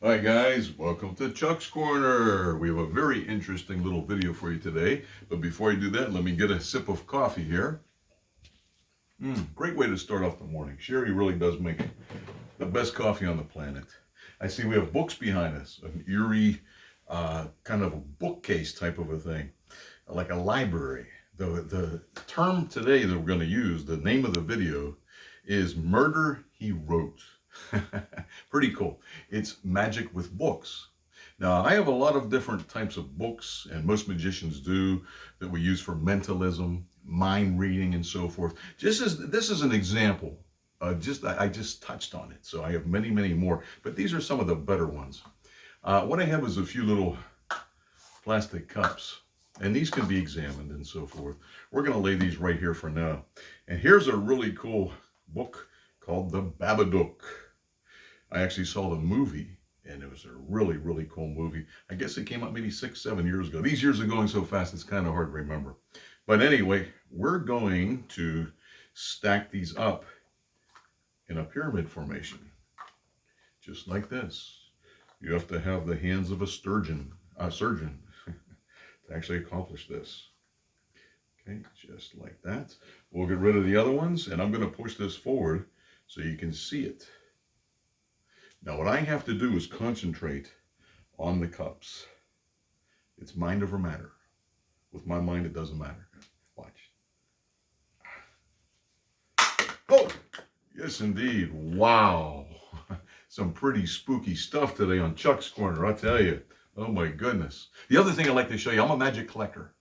Hi guys, welcome to Chuck's Corner. We have a very interesting little video for you today. But before I do that, let me get a sip of coffee here. Great way to start off the morning. Sherry really does make the best coffee on the planet. I see we have books behind us, an eerie kind of a bookcase type of a thing, like a library. The term today that we're going to use, the name of the video, is Murder He Wrote. Pretty cool. It's magic with books. Now, I have a lot of different types of books, and most magicians do, that we use for mentalism, mind reading, and so forth. This is an example. I just touched on it, so I have many, many more. But these are some of the better ones. What I have is a few little plastic cups, and these can be examined and so forth. We're going to lay these right here for now. And here's a really cool book called The Babadook. I actually saw the movie, and it was a really, really cool movie. I guess it came out maybe 6-7 years ago. These years are going so fast, it's kind of hard to remember. But anyway, we're going to stack these up in a pyramid formation, just like this. You have to have the hands of a surgeon to actually accomplish this. Okay, just like that. We'll get rid of the other ones, and I'm going to push this forward so you can see it. Now, what I have to do is concentrate on the cups. It's mind over matter. With my mind, it doesn't matter. Watch. Oh, yes, indeed. Wow. Some pretty spooky stuff today on Chuck's Corner, I'll tell you. Oh, my goodness. The other thing I'd like to show you, I'm a magic collector.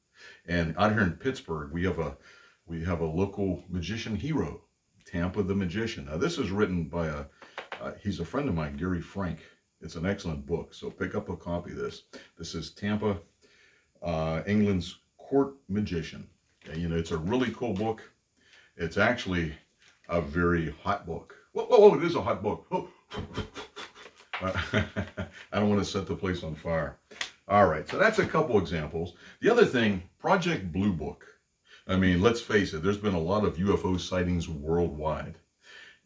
And out here in Pittsburgh, we have a local magician hero, Tampa the Magician. Now, this is written by he's a friend of mine, Gary Frank. It's an excellent book, so pick up a copy of this. This is Tampa, England's court magician. Okay, you know, it's a really cool book. It's actually a very hot book. Whoa, it is a hot book. Oh. I don't want to set the place on fire. All right, so that's a couple examples. The other thing, Project Blue Book. I mean, let's face it, there's been a lot of UFO sightings worldwide.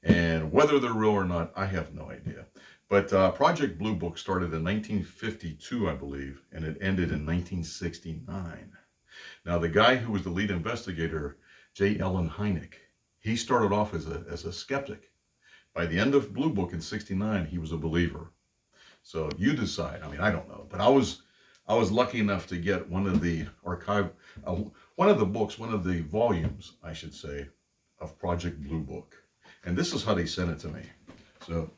And whether they're real or not, I have no idea. But Project Blue Book started in 1952, I believe, and it ended in 1969. Now, the guy who was the lead investigator, J. Allen Hynek, he started off as a skeptic. By the end of Blue Book in 69, he was a believer. So you decide. I mean, I don't know. But I was lucky enough to get one of the volumes, I should say, of Project Blue Book. And this is how they sent it to me. So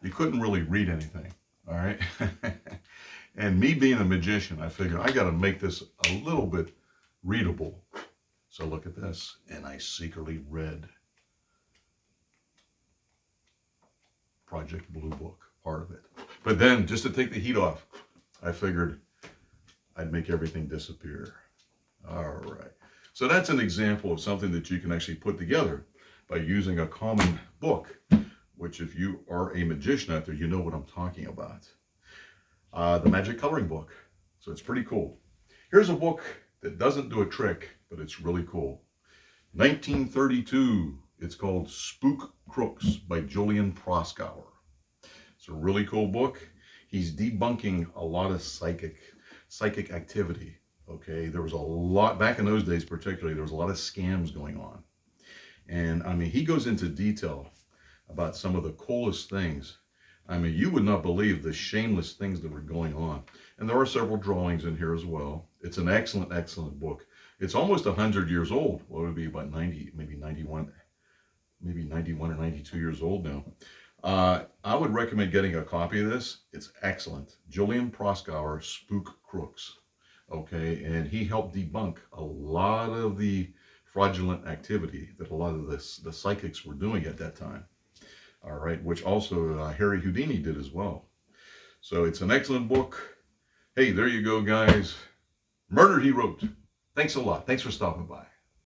you couldn't really read anything, all right? And me being a magician, I figured I got to make this a little bit readable. So look at this. And I secretly read Project Blue Book, part of it. But then, just to take the heat off, I figured I'd make everything disappear. All right. So that's an example of something that you can actually put together by using a common book, which if you are a magician out there, you know what I'm talking about. The Magic Coloring Book. So it's pretty cool. Here's a book that doesn't do a trick, but it's really cool. 1932. It's called Crooks by Julian Proskauer. It's a really cool book. He's debunking a lot of psychic activity. Okay, there was a lot, back in those days particularly, there was a lot of scams going on. And I mean, he goes into detail about some of the coolest things. I mean, you would not believe the shameless things that were going on. And there are several drawings in here as well. It's an excellent, excellent book. It's almost 100 years old. Well, it would be about 90, maybe 91 or 92 years old now. I would recommend getting a copy of this. It's excellent. Julian Proskauer, Crooks. Okay, and he helped debunk a lot of the fraudulent activity that a lot of the psychics were doing at that time. All right, which also Harry Houdini did as well. So it's an excellent book. Hey, there you go, guys. Murder He Wrote. Thanks a lot. Thanks for stopping by.